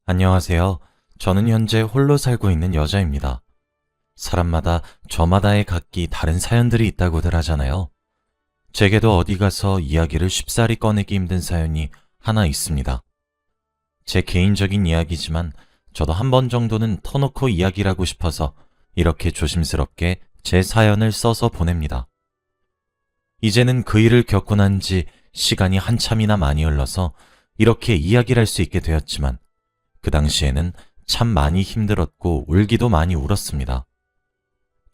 안녕하세요. 저는 현재 홀로 살고 있는 여자입니다. 사람마다 저마다의 각기 다른 사연들이 있다고들 하잖아요. 제게도 어디 가서 이야기를 쉽사리 꺼내기 힘든 사연이 하나 있습니다. 제 개인적인 이야기지만 저도 한 번 정도는 터놓고 이야기를 하고 싶어서 이렇게 조심스럽게 제 사연을 써서 보냅니다. 이제는 그 일을 겪고 난 지 시간이 한참이나 많이 흘러서 이렇게 이야기를 할 수 있게 되었지만 그 당시에는 참 많이 힘들었고 울기도 많이 울었습니다.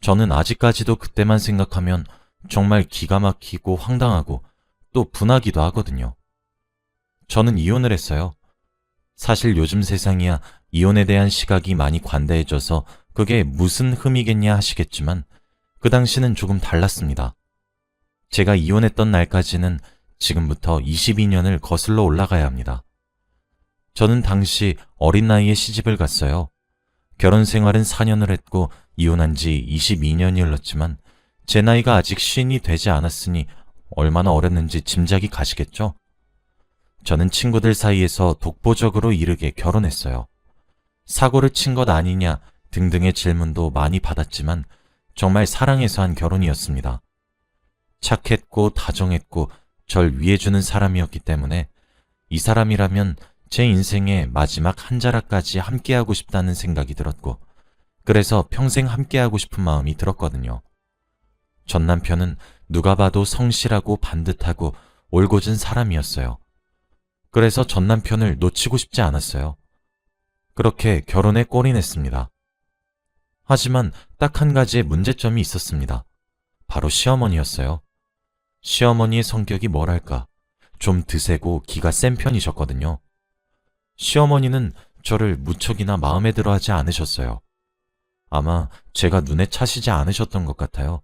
저는 아직까지도 그때만 생각하면 정말 기가 막히고 황당하고 또 분하기도 하거든요. 저는 이혼을 했어요. 사실 요즘 세상이야 이혼에 대한 시각이 많이 관대해져서 그게 무슨 흠이겠냐 하시겠지만 그 당시는 조금 달랐습니다. 제가 이혼했던 날까지는 지금부터 22년을 거슬러 올라가야 합니다. 저는 당시 어린 나이에 시집을 갔어요. 결혼 생활은 4년을 했고 이혼한 지 22년이 흘렀지만 제 나이가 아직 50이 되지 않았으니 얼마나 어렸는지 짐작이 가시겠죠? 저는 친구들 사이에서 독보적으로 이르게 결혼했어요. 사고를 친 것 아니냐 등등의 질문도 많이 받았지만 정말 사랑해서 한 결혼이었습니다. 착했고 다정했고 절 위해주는 사람이었기 때문에 이 사람이라면 제 인생의 마지막 한 자락까지 함께하고 싶다는 생각이 들었고 그래서 평생 함께하고 싶은 마음이 들었거든요. 전 남편은 누가 봐도 성실하고 반듯하고 올곧은 사람이었어요. 그래서 전 남편을 놓치고 싶지 않았어요. 그렇게 결혼에 골인했습니다. 하지만 딱 한 가지의 문제점이 있었습니다. 바로 시어머니였어요. 시어머니의 성격이 뭐랄까 좀 드세고 기가 센 편이셨거든요. 시어머니는 저를 무척이나 마음에 들어 하지 않으셨어요. 아마 제가 눈에 차시지 않으셨던 것 같아요.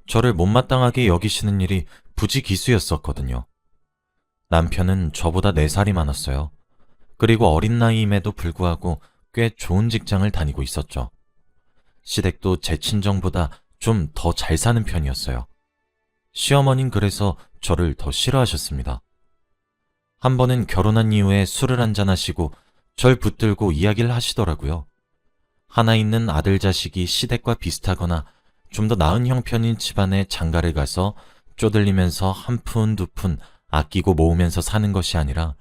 저를 못마땅하게 여기시는 일이 부지기수였었거든요. 남편은 저보다 4살이 많았어요. 그리고 어린 나이임에도 불구하고 꽤 좋은 직장을 다니고 있었죠. 시댁도 제 친정보다 좀 더 잘 사는 편이었어요. 시어머니는 그래서 저를 더 싫어하셨습니다. 한 번은 결혼한 이후에 술을 한잔하시고 절 붙들고 이야기를 하시더라고요. 하나 있는 아들 자식이 시댁과 비슷하거나 좀 더 나은 형편인 집안에 장가를 가서 쪼들리면서 한 푼 두 푼 아끼고 모으면서 사는 것이 아니라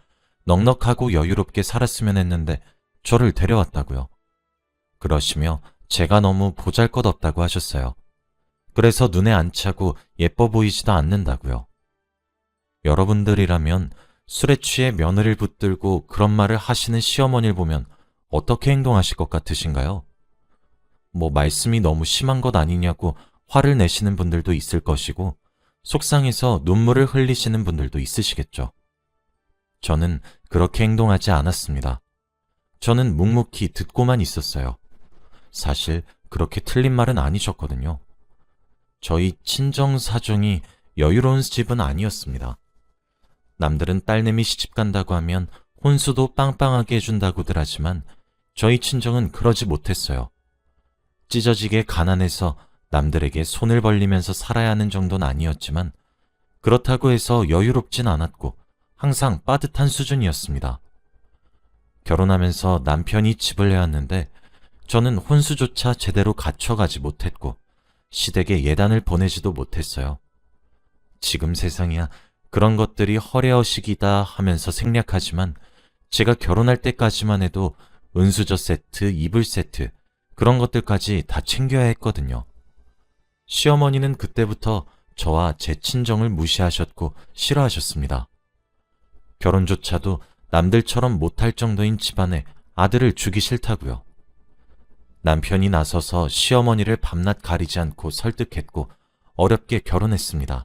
넉넉하고 여유롭게 살았으면 했는데 저를 데려왔다고요. 그러시며 제가 너무 보잘것없다고 하셨어요. 그래서 눈에 안 차고 예뻐 보이지도 않는다고요. 여러분들이라면 술에 취해 며느리를 붙들고 그런 말을 하시는 시어머니를 보면 어떻게 행동하실 것 같으신가요? 말씀이 너무 심한 것 아니냐고 화를 내시는 분들도 있을 것이고 속상해서 눈물을 흘리시는 분들도 있으시겠죠. 저는 그렇게 행동하지 않았습니다. 저는 묵묵히 듣고만 있었어요. 사실 그렇게 틀린 말은 아니셨거든요. 저희 친정 사정이 여유로운 집은 아니었습니다. 남들은 딸내미 시집간다고 하면 혼수도 빵빵하게 해준다고들 하지만 저희 친정은 그러지 못했어요. 찢어지게 가난해서 남들에게 손을 벌리면서 살아야 하는 정도는 아니었지만 그렇다고 해서 여유롭진 않았고 항상 빠듯한 수준이었습니다. 결혼하면서 남편이 집을 해왔는데 저는 혼수조차 제대로 갖춰가지 못했고 시댁에 예단을 보내지도 못했어요. 지금 세상이야 그런 것들이 허례허식이다 하면서 생략하지만 제가 결혼할 때까지만 해도 은수저 세트, 이불 세트 그런 것들까지 다 챙겨야 했거든요. 시어머니는 그때부터 저와 제 친정을 무시하셨고 싫어하셨습니다. 결혼조차도 남들처럼 못할 정도인 집안에 아들을 주기 싫다고요. 남편이 나서서 시어머니를 밤낮 가리지 않고 설득했고 어렵게 결혼했습니다.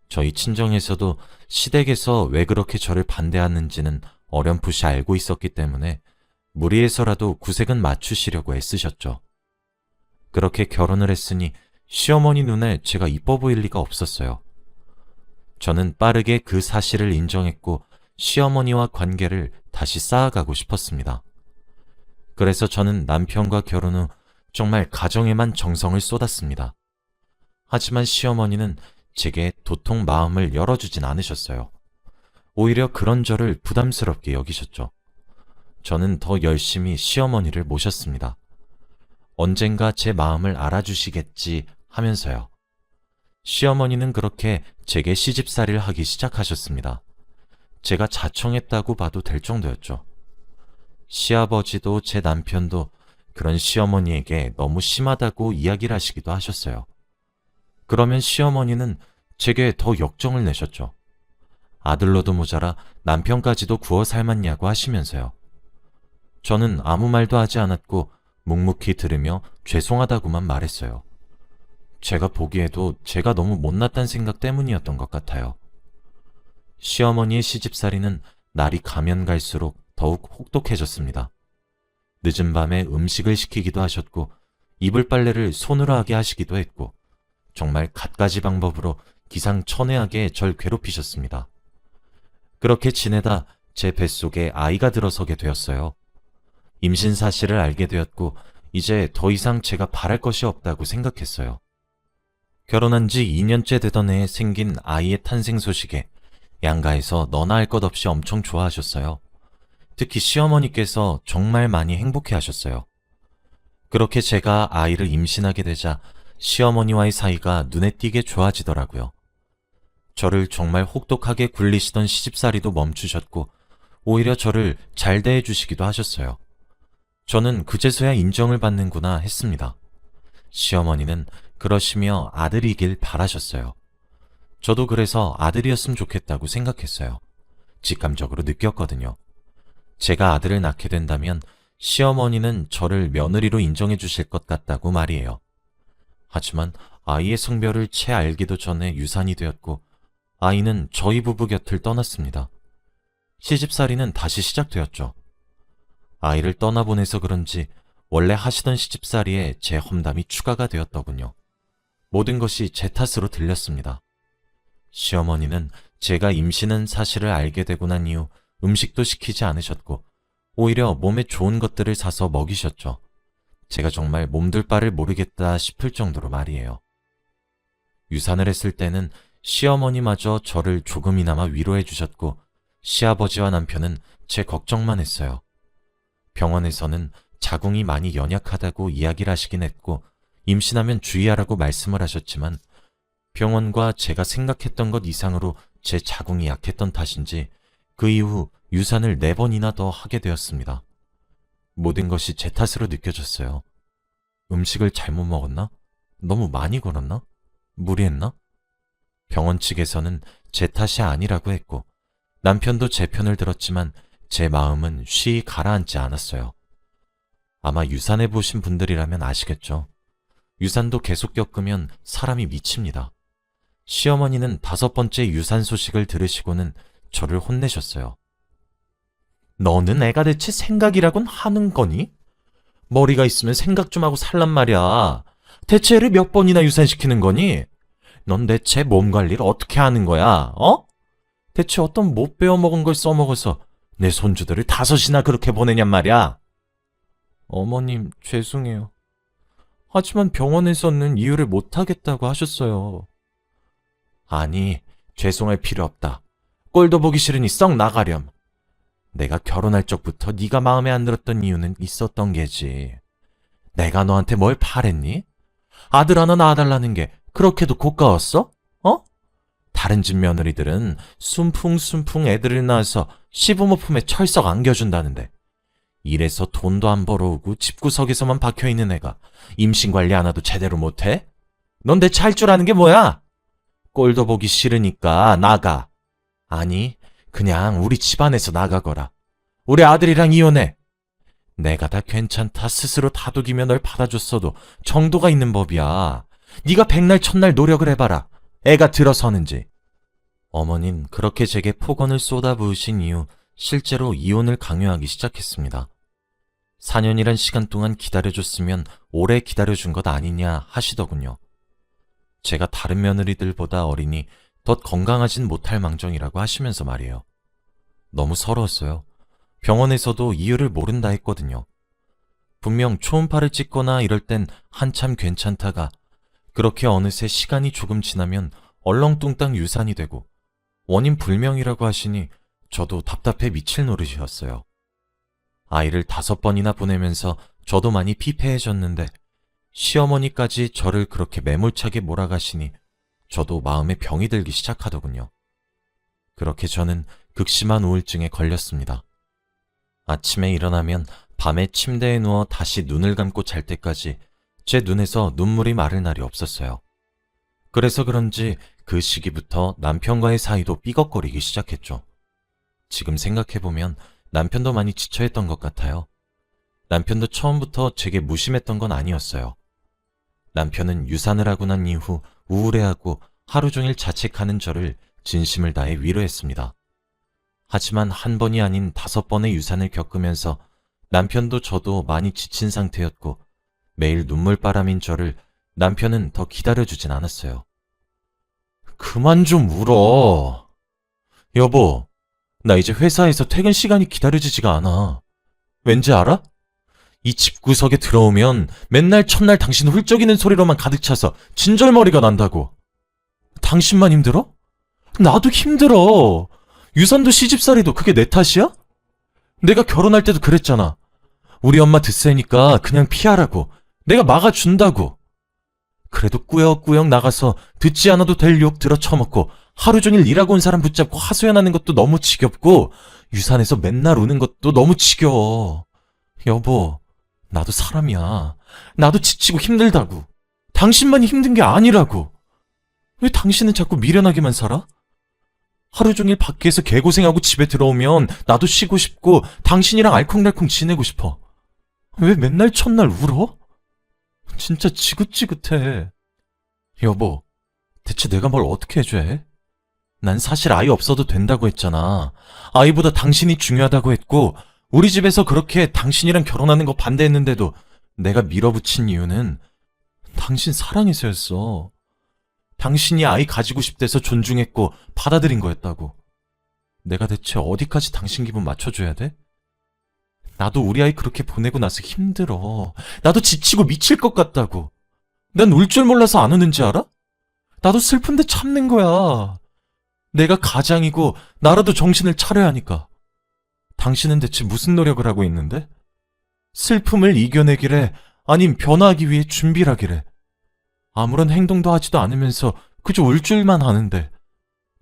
저희 친정에서도 시댁에서 왜 그렇게 저를 반대하는지는 어렴풋이 알고 있었기 때문에 무리해서라도 구색은 맞추시려고 애쓰셨죠. 그렇게 결혼을 했으니 시어머니 눈에 제가 이뻐 보일 리가 없었어요. 저는 빠르게 그 사실을 인정했고 시어머니와 관계를 다시 쌓아가고 싶었습니다. 그래서 저는 남편과 결혼 후 정말 가정에만 정성을 쏟았습니다. 하지만 시어머니는 제게 도통 마음을 열어주진 않으셨어요. 오히려 그런 저를 부담스럽게 여기셨죠. 저는 더 열심히 시어머니를 모셨습니다. 언젠가 제 마음을 알아주시겠지 하면서요. 시어머니는 그렇게 제게 시집살이를 하기 시작하셨습니다. 제가 자청했다고 봐도 될 정도였죠. 시아버지도 제 남편도 그런 시어머니에게 너무 심하다고 이야기를 하시기도 하셨어요. 그러면 시어머니는 제게 더 역정을 내셨죠. 아들로도 모자라 남편까지도 구워 삶았냐고 하시면서요. 저는 아무 말도 하지 않았고 묵묵히 들으며 죄송하다고만 말했어요. 제가 보기에도 제가 너무 못났다는 생각 때문이었던 것 같아요. 시어머니의 시집살이는 날이 가면 갈수록 더욱 혹독해졌습니다. 늦은 밤에 음식을 시키기도 하셨고 이불 빨래를 손으로 하게 하시기도 했고 정말 갖가지 방법으로 기상천외하게 절 괴롭히셨습니다. 그렇게 지내다 제 뱃속에 아이가 들어서게 되었어요. 임신 사실을 알게 되었고 이제 더 이상 제가 바랄 것이 없다고 생각했어요. 결혼한 지 2년째 되던 해에 생긴 아이의 탄생 소식에 양가에서 너나 할 것 없이 엄청 좋아하셨어요. 특히 시어머니께서 정말 많이 행복해 하셨어요. 그렇게 제가 아이를 임신하게 되자 시어머니와의 사이가 눈에 띄게 좋아지더라고요. 저를 정말 혹독하게 굴리시던 시집살이도 멈추셨고 오히려 저를 잘 대해주시기도 하셨어요. 저는 그제서야 인정을 받는구나 했습니다. 시어머니는 그러시며 아들이길 바라셨어요. 저도 그래서 아들이었으면 좋겠다고 생각했어요. 직감적으로 느꼈거든요. 제가 아들을 낳게 된다면 시어머니는 저를 며느리로 인정해 주실 것 같다고 말이에요. 하지만 아이의 성별을 채 알기도 전에 유산이 되었고 아이는 저희 부부 곁을 떠났습니다. 시집살이는 다시 시작되었죠. 아이를 떠나보내서 그런지 원래 하시던 시집살이에 제 험담이 추가가 되었더군요. 모든 것이 제 탓으로 들렸습니다. 시어머니는 제가 임신한 사실을 알게 되고 난 이후 음식도 시키지 않으셨고 오히려 몸에 좋은 것들을 사서 먹이셨죠. 제가 정말 몸둘 바를 모르겠다 싶을 정도로 말이에요. 유산을 했을 때는 시어머니마저 저를 조금이나마 위로해 주셨고 시아버지와 남편은 제 걱정만 했어요. 병원에서는 자궁이 많이 연약하다고 이야기를 하시긴 했고 임신하면 주의하라고 말씀을 하셨지만 병원과 제가 생각했던 것 이상으로 제 자궁이 약했던 탓인지 그 이후 유산을 4번이나 더 하게 되었습니다. 모든 것이 제 탓으로 느껴졌어요. 음식을 잘못 먹었나? 너무 많이 걸었나? 무리했나? 병원 측에서는 제 탓이 아니라고 했고 남편도 제 편을 들었지만 제 마음은 쉬이 가라앉지 않았어요. 아마 유산해 보신 분들이라면 아시겠죠. 유산도 계속 겪으면 사람이 미칩니다. 시어머니는 5번째 유산 소식을 들으시고는 저를 혼내셨어요. 너는 애가 대체 생각이라곤 하는 거니? 머리가 있으면 생각 좀 하고 살란 말이야. 대체 애를 몇 번이나 유산시키는 거니? 넌 대체 몸 관리를 어떻게 하는 거야? 대체 어떤 못 배워먹은 걸 써먹어서 내 손주들을 5이나 그렇게 보내냔 말이야. 어머님, 죄송해요. 하지만 병원에서는 이유를 못하겠다고 하셨어요. 아니, 죄송할 필요 없다. 꼴도 보기 싫으니 썩 나가렴. 내가 결혼할 적부터 네가 마음에 안 들었던 이유는 있었던 게지. 내가 너한테 뭘 바랬니? 아들 하나 낳아달라는 게 그렇게도 고가웠어? 다른 집 며느리들은 순풍순풍 애들을 낳아서 시부모 품에 철썩 안겨준다는데 이래서 돈도 안 벌어오고 집구석에서만 박혀있는 애가 임신관리 하나도 제대로 못해? 넌 대체 할 줄 아는 게 뭐야? 꼴도 보기 싫으니까 나가. 아니, 그냥 우리 집안에서 나가거라. 우리 아들이랑 이혼해. 내가 다 괜찮다 스스로 다독이며 널 받아줬어도 정도가 있는 법이야. 네가 백날 첫날 노력을 해봐라. 애가 들어서는지. 어머닌 그렇게 제게 폭언을 쏟아부으신 이후 실제로 이혼을 강요하기 시작했습니다. 4년이란 시간 동안 기다려줬으면 오래 기다려준 것 아니냐 하시더군요. 제가 다른 며느리들보다 어리니 더 건강하진 못할 망정이라고 하시면서 말이에요. 너무 서러웠어요. 병원에서도 이유를 모른다 했거든요. 분명 초음파를 찍거나 이럴 땐 한참 괜찮다가 그렇게 어느새 시간이 조금 지나면 얼렁뚱땅 유산이 되고 원인 불명이라고 하시니 저도 답답해 미칠 노릇이었어요. 아이를 5번이나 보내면서 저도 많이 피폐해졌는데 시어머니까지 저를 그렇게 매몰차게 몰아가시니 저도 마음에 병이 들기 시작하더군요. 그렇게 저는 극심한 우울증에 걸렸습니다. 아침에 일어나면 밤에 침대에 누워 다시 눈을 감고 잘 때까지 제 눈에서 눈물이 마를 날이 없었어요. 그래서 그런지 그 시기부터 남편과의 사이도 삐걱거리기 시작했죠. 지금 생각해보면 남편도 많이 지쳐했던 것 같아요. 남편도 처음부터 제게 무심했던 건 아니었어요. 남편은 유산을 하고 난 이후 우울해하고 하루 종일 자책하는 저를 진심을 다해 위로했습니다. 하지만 한 번이 아닌 5번의 유산을 겪으면서 남편도 저도 많이 지친 상태였고 매일 눈물바람인 저를 남편은 더 기다려주진 않았어요. 그만 좀 울어. 여보, 나 이제 회사에서 퇴근 시간이 기다려지지가 않아. 왠지 알아? 이 집구석에 들어오면 맨날 첫날 당신 훌쩍이는 소리로만 가득 차서 진절머리가 난다고. 당신만 힘들어? 나도 힘들어. 유산도 시집살이도 그게 내 탓이야? 내가 결혼할 때도 그랬잖아. 우리 엄마 드세니까 그냥 피하라고. 내가 막아준다고. 그래도 꾸역꾸역 나가서 듣지 않아도 될 욕 들어 처먹고 하루 종일 일하고 온 사람 붙잡고 하소연하는 것도 너무 지겹고 유산에서 맨날 우는 것도 너무 지겨워. 여보, 나도 사람이야. 나도 지치고 힘들다고. 당신만이 힘든 게 아니라고. 왜 당신은 자꾸 미련하게만 살아? 하루 종일 밖에서 개고생하고 집에 들어오면 나도 쉬고 싶고 당신이랑 알콩달콩 지내고 싶어. 왜 맨날 첫날 울어? 진짜 지긋지긋해. 여보, 대체 내가 뭘 어떻게 해줘야 해? 난 사실 아이 없어도 된다고 했잖아. 아이보다 당신이 중요하다고 했고 우리 집에서 그렇게 당신이랑 결혼하는 거 반대했는데도 내가 밀어붙인 이유는 당신 사랑해서였어. 당신이 아이 가지고 싶대서 존중했고 받아들인 거였다고. 내가 대체 어디까지 당신 기분 맞춰줘야 돼? 나도 우리 아이 그렇게 보내고 나서 힘들어. 나도 지치고 미칠 것 같다고. 난 울 줄 몰라서 안 우는지 알아? 나도 슬픈데 참는 거야. 내가 가장이고 나라도 정신을 차려야 하니까. 당신은 대체 무슨 노력을 하고 있는데? 슬픔을 이겨내기래, 아님 변화하기 위해 준비를 하기래. 아무런 행동도 하지도 않으면서 그저 울 줄만 아는데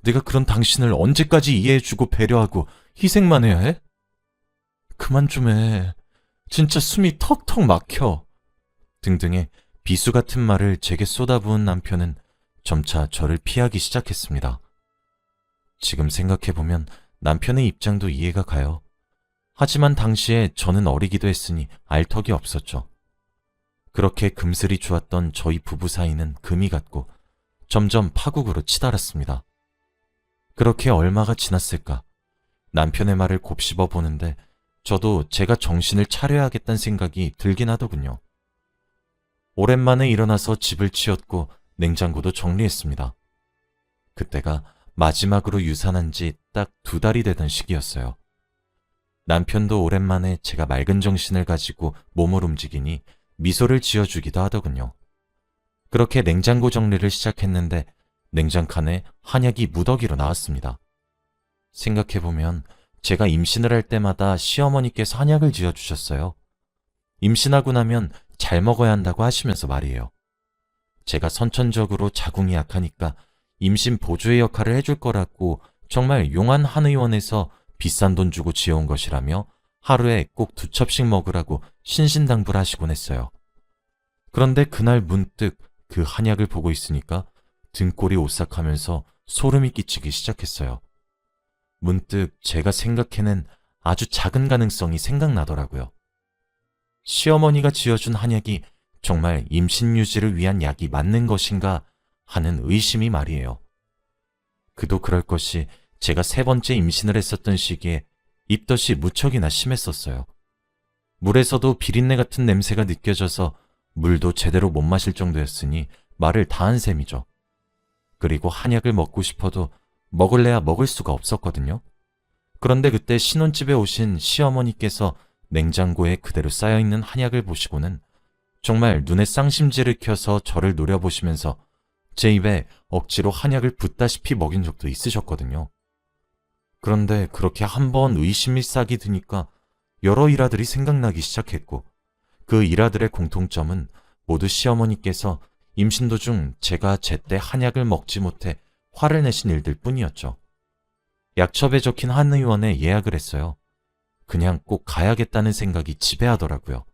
내가 그런 당신을 언제까지 이해해주고 배려하고 희생만 해야 해? 그만 좀 해. 진짜 숨이 턱턱 막혀. 등등의 비수 같은 말을 제게 쏟아부은 남편은 점차 저를 피하기 시작했습니다. 지금 생각해보면 남편의 입장도 이해가 가요. 하지만 당시에 저는 어리기도 했으니 알 턱이 없었죠. 그렇게 금슬이 좋았던 저희 부부 사이는 금이 갔고 점점 파국으로 치달았습니다. 그렇게 얼마가 지났을까? 남편의 말을 곱씹어 보는데 저도 제가 정신을 차려야겠다는 생각이 들긴 하더군요. 오랜만에 일어나서 집을 치웠고 냉장고도 정리했습니다. 그때가 마지막으로 유산한 지 딱 2달이 되던 시기였어요. 남편도 오랜만에 제가 맑은 정신을 가지고 몸을 움직이니 미소를 지어주기도 하더군요. 그렇게 냉장고 정리를 시작했는데 냉장칸에 한약이 무더기로 나왔습니다. 생각해보면 제가 임신을 할 때마다 시어머니께서 한약을 지어주셨어요. 임신하고 나면 잘 먹어야 한다고 하시면서 말이에요. 제가 선천적으로 자궁이 약하니까 임신 보조의 역할을 해줄 거라고 정말 용한 한의원에서 비싼 돈 주고 지어온 것이라며 하루에 꼭 2첩씩 먹으라고 신신당부를 하시곤 했어요. 그런데 그날 문득 그 한약을 보고 있으니까 등골이 오싹하면서 소름이 끼치기 시작했어요. 문득 제가 생각해낸 아주 작은 가능성이 생각나더라고요. 시어머니가 지어준 한약이 정말 임신 유지를 위한 약이 맞는 것인가 하는 의심이 말이에요. 그도 그럴 것이 제가 3번째 임신을 했었던 시기에 입덧이 무척이나 심했었어요. 물에서도 비린내 같은 냄새가 느껴져서 물도 제대로 못 마실 정도였으니 말을 다 한 셈이죠. 그리고 한약을 먹고 싶어도 먹을래야 먹을 수가 없었거든요. 그런데 그때 신혼집에 오신 시어머니께서 냉장고에 그대로 쌓여있는 한약을 보시고는 정말 눈에 쌍심지를 켜서 저를 노려보시면서 제 입에 억지로 한약을 붓다시피 먹인 적도 있으셨거든요. 그런데 그렇게 한번 의심이 싹이 드니까 여러 일화들이 생각나기 시작했고 그 일화들의 공통점은 모두 시어머니께서 임신 도중 제가 제때 한약을 먹지 못해 화를 내신 일들 뿐이었죠. 약첩에 적힌 한 의원에 예약을 했어요. 그냥 꼭 가야겠다는 생각이 지배하더라고요.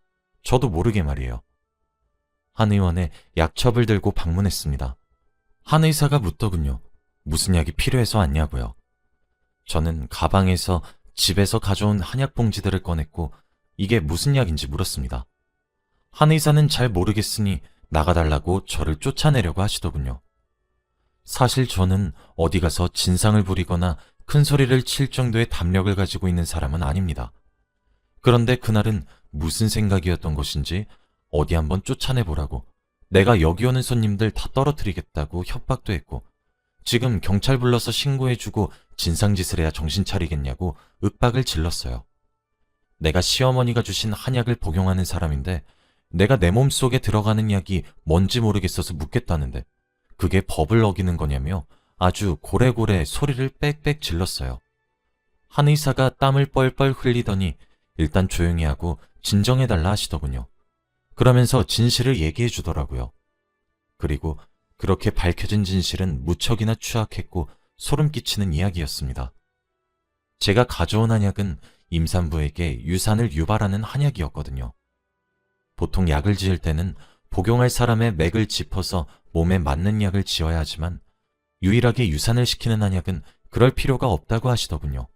저도 모르게 말이에요. 한 의원에 약첩을 들고 방문했습니다. 한 의사가 묻더군요. 무슨 약이 필요해서 왔냐고요. 저는 가방에서 집에서 가져온 한약 봉지들을 꺼냈고 이게 무슨 약인지 물었습니다. 한 의사는 잘 모르겠으니 나가달라고 저를 쫓아내려고 하시더군요. 사실 저는 어디 가서 진상을 부리거나 큰 소리를 칠 정도의 담력을 가지고 있는 사람은 아닙니다. 그런데 그날은 무슨 생각이었던 것인지 어디 한번 쫓아내보라고 내가 여기 오는 손님들 다 떨어뜨리겠다고 협박도 했고 지금 경찰 불러서 신고해주고 진상짓을 해야 정신 차리겠냐고 윽박을 질렀어요. 내가 시어머니가 주신 한약을 복용하는 사람인데 내가 내 몸속에 들어가는 약이 뭔지 모르겠어서 묻겠다는데 그게 법을 어기는 거냐며 아주 고래고래 소리를 빽빽 질렀어요. 한 의사가 땀을 뻘뻘 흘리더니 일단 조용히 하고 진정해달라 하시더군요. 그러면서 진실을 얘기해 주더라고요. 그리고 그렇게 밝혀진 진실은 무척이나 추악했고 소름 끼치는 이야기였습니다. 제가 가져온 한약은 임산부에게 유산을 유발하는 한약이었거든요. 보통 약을 지을 때는 복용할 사람의 맥을 짚어서 몸에 맞는 약을 지어야 하지만 유일하게 유산을 시키는 한약은 그럴 필요가 없다고 하시더군요.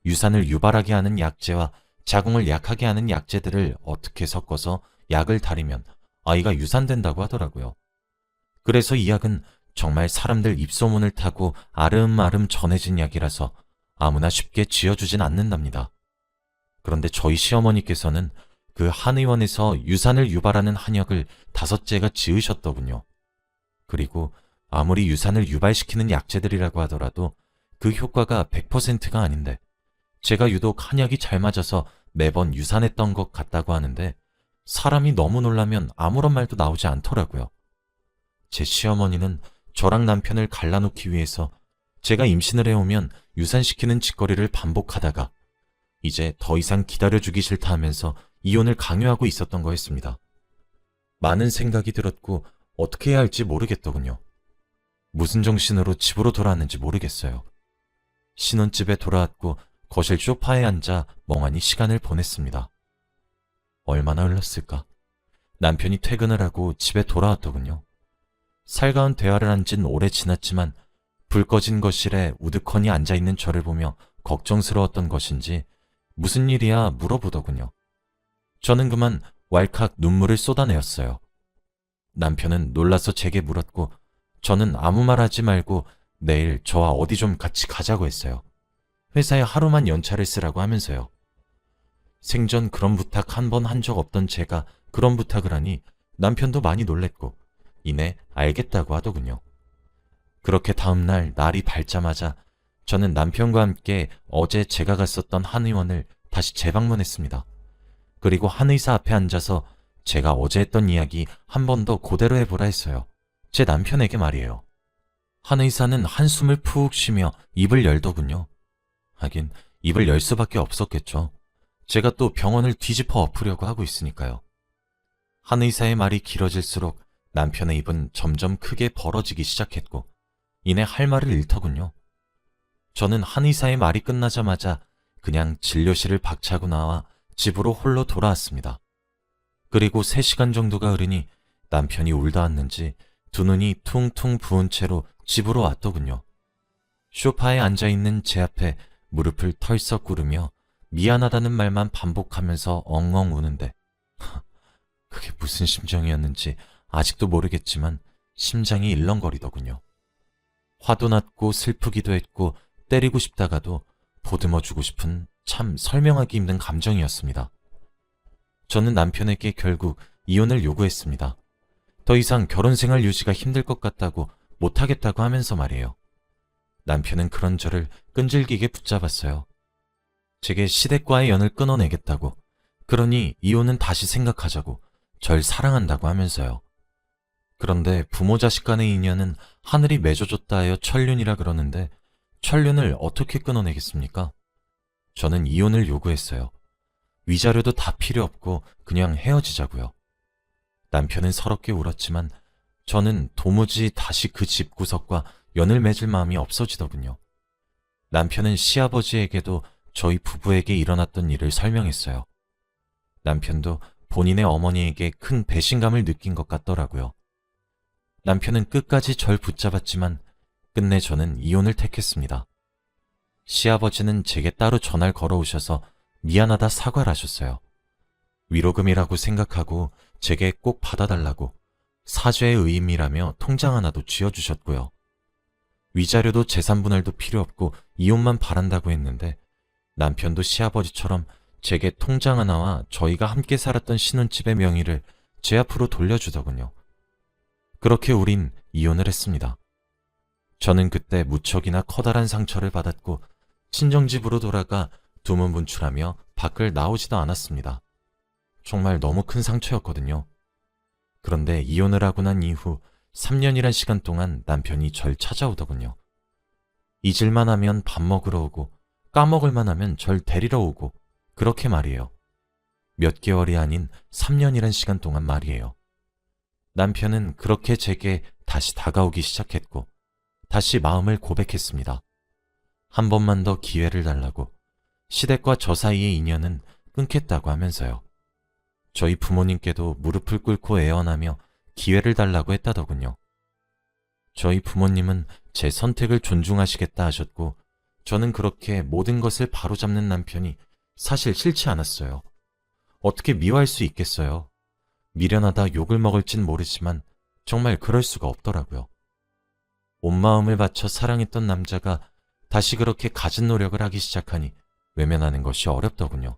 유산을 유발하게 하는 약재와 자궁을 약하게 하는 약재들을 어떻게 섞어서 약을 다리면 아이가 유산된다고 하더라고요. 그래서 이 약은 정말 사람들 입소문을 타고 아름아름 전해진 약이라서 아무나 쉽게 지어주진 않는답니다. 그런데 저희 시어머니께서는 그 한의원에서 유산을 유발하는 한약을 5재가 지으셨더군요. 그리고 아무리 유산을 유발시키는 약재들이라고 하더라도 그 효과가 100%가 아닌데 제가 유독 한약이 잘 맞아서 매번 유산했던 것 같다고 하는데 사람이 너무 놀라면 아무런 말도 나오지 않더라고요. 제 시어머니는 저랑 남편을 갈라놓기 위해서 제가 임신을 해오면 유산시키는 짓거리를 반복하다가 이제 더 이상 기다려주기 싫다 하면서 이혼을 강요하고 있었던 거였습니다. 많은 생각이 들었고 어떻게 해야 할지 모르겠더군요. 무슨 정신으로 집으로 돌아왔는지 모르겠어요. 신혼집에 돌아왔고 거실 소파에 앉아 멍하니 시간을 보냈습니다. 얼마나 흘렀을까? 남편이 퇴근을 하고 집에 돌아왔더군요. 살가운 대화를 한 지는 오래 지났지만 불 꺼진 거실에 우두커니 앉아있는 저를 보며 걱정스러웠던 것인지 무슨 일이야 물어보더군요. 저는 그만 왈칵 눈물을 쏟아내었어요. 남편은 놀라서 제게 물었고 저는 아무 말 하지 말고 내일 저와 어디 좀 같이 가자고 했어요. 회사에 하루만 연차를 쓰라고 하면서요. 생전 그런 부탁 한 번 한 적 없던 제가 그런 부탁을 하니 남편도 많이 놀랬고 이내 알겠다고 하더군요. 그렇게 다음날 날이 밝자마자 저는 남편과 함께 어제 제가 갔었던 한의원을 다시 재방문했습니다. 그리고 한의사 앞에 앉아서 제가 어제 했던 이야기 한 번 더 그대로 해보라 했어요. 제 남편에게 말이에요. 한의사는 한숨을 푹 쉬며 입을 열더군요. 하긴 입을 열 수밖에 없었겠죠. 제가 또 병원을 뒤집어 엎으려고 하고 있으니까요. 한의사의 말이 길어질수록 남편의 입은 점점 크게 벌어지기 시작했고 이내 할 말을 잃더군요. 저는 한의사의 말이 끝나자마자 그냥 진료실을 박차고 나와 집으로 홀로 돌아왔습니다. 그리고 3시간 정도가 흐르니 남편이 울다 왔는지 두 눈이 퉁퉁 부은 채로 집으로 왔더군요. 소파에 앉아있는 제 앞에 무릎을 털썩 꿇으며 미안하다는 말만 반복하면서 엉엉 우는데 그게 무슨 심정이었는지 아직도 모르겠지만 심장이 일렁거리더군요. 화도 났고 슬프기도 했고 때리고 싶다가도 보듬어주고 싶은 참 설명하기 힘든 감정이었습니다. 저는 남편에게 결국 이혼을 요구했습니다. 더 이상 결혼 생활 유지가 힘들 것 같다고 못하겠다고 하면서 말이에요. 남편은 그런 저를 끈질기게 붙잡았어요. 제게 시댁과의 연을 끊어내겠다고, 그러니 이혼은 다시 생각하자고, 절 사랑한다고 하면서요. 그런데 부모 자식 간의 인연은 하늘이 맺어줬다 하여 천륜이라 그러는데 천륜을 어떻게 끊어내겠습니까? 저는 이혼을 요구했어요. 위자료도 다 필요 없고 그냥 헤어지자고요. 남편은 서럽게 울었지만 저는 도무지 다시 그 집구석과 연을 맺을 마음이 없어지더군요. 남편은 시아버지에게도 저희 부부에게 일어났던 일을 설명했어요. 남편도 본인의 어머니에게 큰 배신감을 느낀 것 같더라고요. 남편은 끝까지 절 붙잡았지만 끝내 저는 이혼을 택했습니다. 시아버지는 제게 따로 전화를 걸어오셔서 미안하다 사과를 하셨어요. 위로금이라고 생각하고 제게 꼭 받아달라고 사죄의 의미라며 통장 하나도 쥐어주셨고요. 위자료도 재산분할도 필요 없고 이혼만 바란다고 했는데 남편도 시아버지처럼 제게 통장 하나와 저희가 함께 살았던 신혼집의 명의를 제 앞으로 돌려주더군요. 그렇게 우린 이혼을 했습니다. 저는 그때 무척이나 커다란 상처를 받았고 친정집으로 돌아가 두문분출하며 밖을 나오지도 않았습니다. 정말 너무 큰 상처였거든요. 그런데 이혼을 하고 난 이후 3년이란 시간 동안 남편이 절 찾아오더군요. 잊을만 하면 밥 먹으러 오고 까먹을만 하면 절 데리러 오고 그렇게 말이에요. 몇 개월이 아닌 3년이란 시간 동안 말이에요. 남편은 그렇게 제게 다시 다가오기 시작했고 다시 마음을 고백했습니다. 한 번만 더 기회를 달라고 시댁과 저 사이의 인연은 끊겠다고 하면서요. 저희 부모님께도 무릎을 꿇고 애원하며 기회를 달라고 했다더군요. 저희 부모님은 제 선택을 존중하시겠다 하셨고 저는 그렇게 모든 것을 바로잡는 남편이 사실 싫지 않았어요. 어떻게 미워할 수 있겠어요. 미련하다 욕을 먹을진 모르지만 정말 그럴 수가 없더라고요. 온 마음을 바쳐 사랑했던 남자가 다시 그렇게 갖은 노력을 하기 시작하니 외면하는 것이 어렵더군요.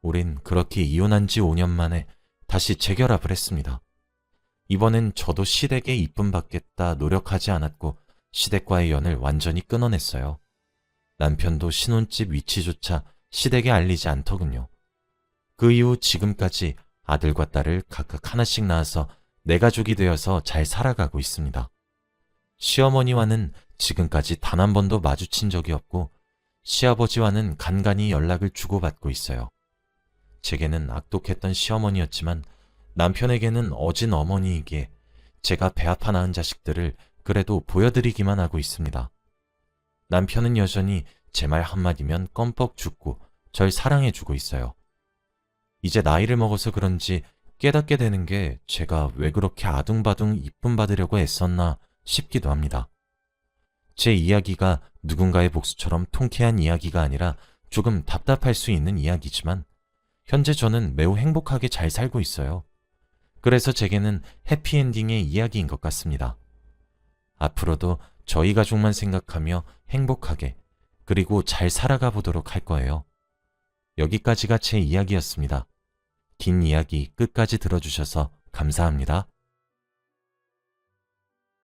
우린 그렇게 이혼한 지 5년 만에 다시 재결합을 했습니다. 이번엔 저도 시댁에 이쁨 받겠다 노력하지 않았고 시댁과의 연을 완전히 끊어냈어요. 남편도 신혼집 위치조차 시댁에 알리지 않더군요. 그 이후 지금까지 아들과 딸을 각각 하나씩 낳아서 내 가족이 되어서 잘 살아가고 있습니다. 시어머니와는 지금까지 단 한 번도 마주친 적이 없고 시아버지와는 간간히 연락을 주고받고 있어요. 제게는 악독했던 시어머니였지만 남편에게는 어진 어머니이기에 제가 배 아파 낳은 자식들을 그래도 보여드리기만 하고 있습니다. 남편은 여전히 제 말 한마디면 껌뻑 죽고 절 사랑해주고 있어요. 이제 나이를 먹어서 그런지 깨닫게 되는 게 제가 왜 그렇게 아둥바둥 이쁨 받으려고 애썼나 싶기도 합니다. 제 이야기가 누군가의 복수처럼 통쾌한 이야기가 아니라 조금 답답할 수 있는 이야기지만 현재 저는 매우 행복하게 잘 살고 있어요. 그래서 제게는 해피엔딩의 이야기인 것 같습니다. 앞으로도 저희 가족만 생각하며 행복하게 그리고 잘 살아가 보도록 할 거예요. 여기까지가 제 이야기였습니다. 긴 이야기 끝까지 들어주셔서 감사합니다.